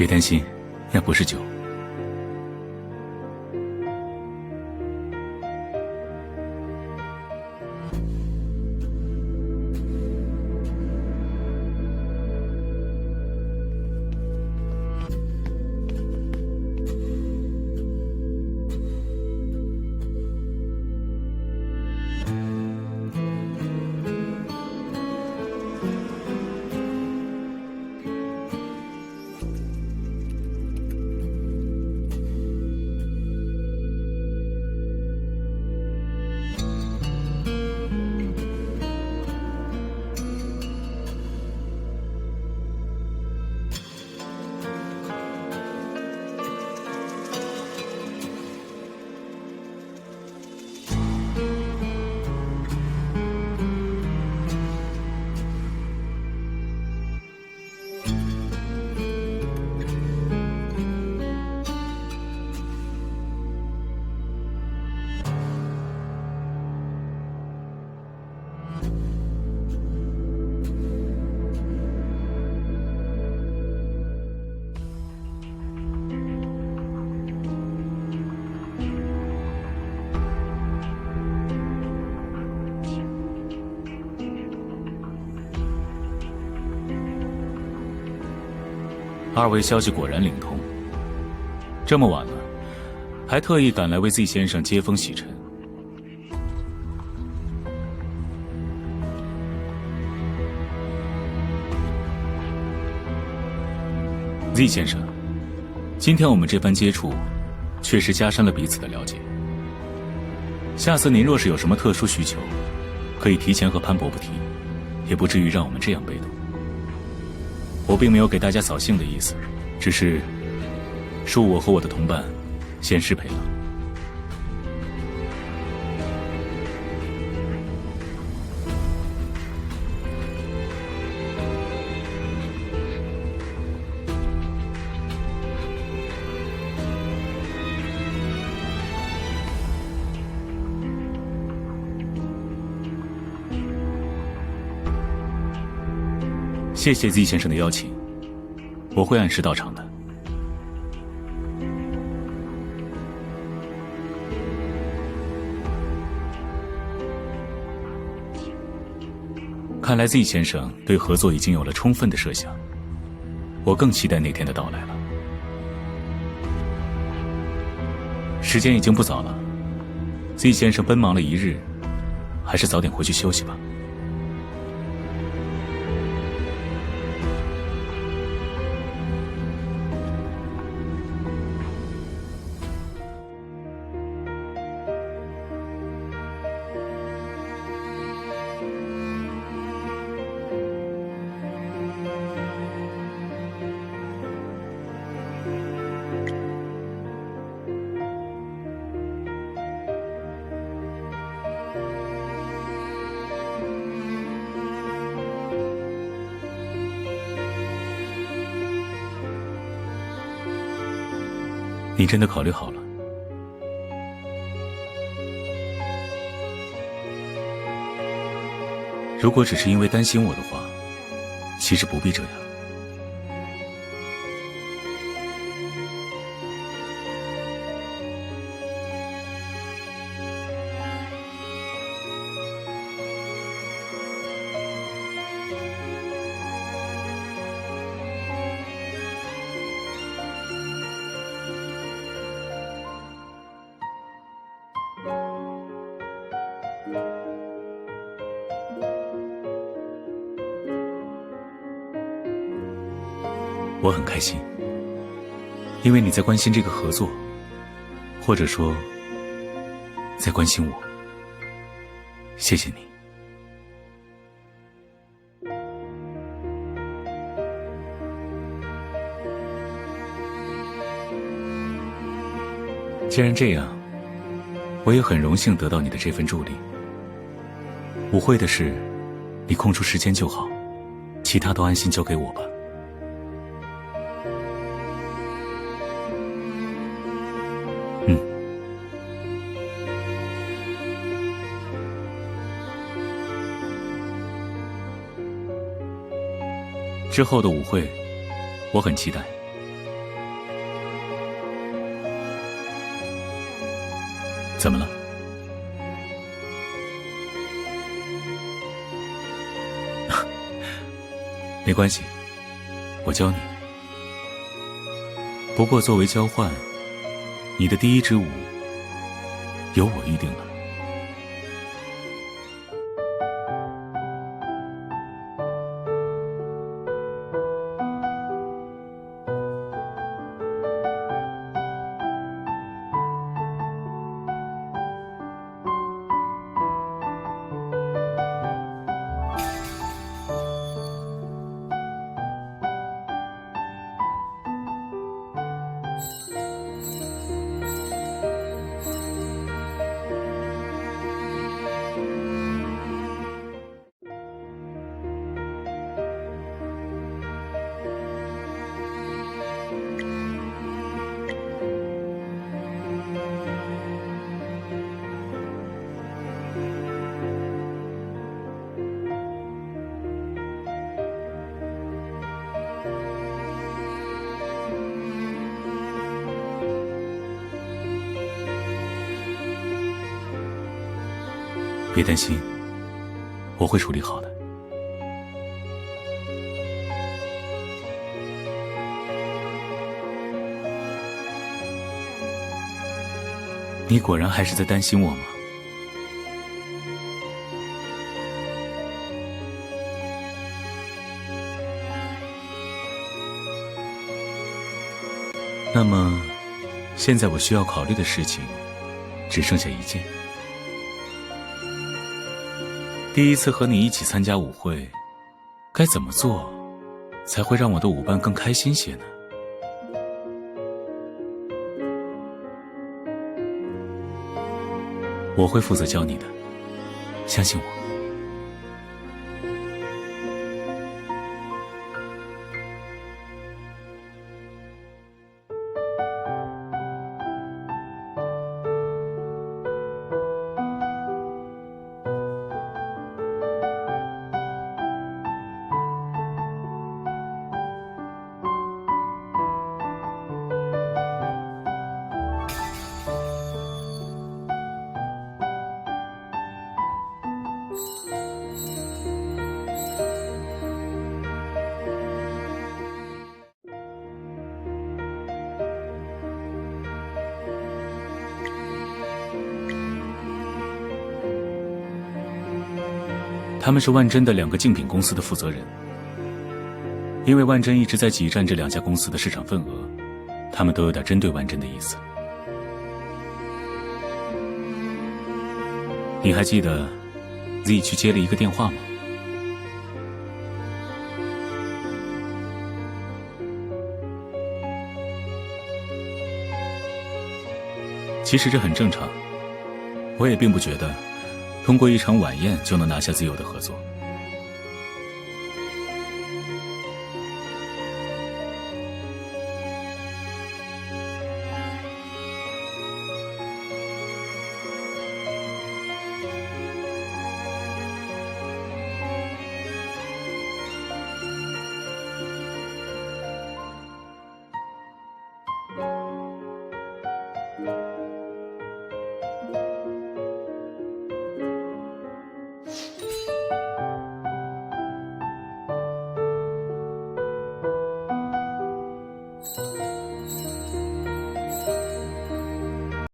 别担心，那不是酒。二位消息果然灵通，这么晚了，还特意赶来为 Z 先生接风洗尘。Z 先生，今天我们这番接触，确实加深了彼此的了解。下次您若是有什么特殊需求，可以提前和潘伯伯提，也不至于让我们这样被动。我并没有给大家扫兴的意思，只是恕我和我的同伴先失陪了。谢谢 Z 先生的邀请，我会按时到场的。看来 Z 先生对合作已经有了充分的设想，我更期待那天的到来了。时间已经不早了 ，Z 先生奔忙了一日，还是早点回去休息吧。你真的考虑好了？如果只是因为担心我的话，其实不必这样。我很开心，因为你在关心这个合作，或者说在关心我。谢谢你。既然这样，我也很荣幸得到你的这份助力。舞会的事，你空出时间就好，其他都安心交给我吧。之后的舞会，我很期待。怎么了？没关系，我教你。不过作为交换，你的第一支舞由我预定了。别担心，我会处理好的。你果然还是在担心我吗？那么，现在我需要考虑的事情只剩下一件。第一次和你一起参加舞会，该怎么做才会让我的舞伴更开心些呢？我会负责教你的，相信我。他们是万臻的2个竞品公司的负责人，因为万臻一直在挤占这2家公司的市场份额，他们都有点针对万臻的意思。你还记得 Z 去接了一个电话吗？其实这很正常，我也并不觉得通过一场晚宴就能拿下 ZIO 的合作。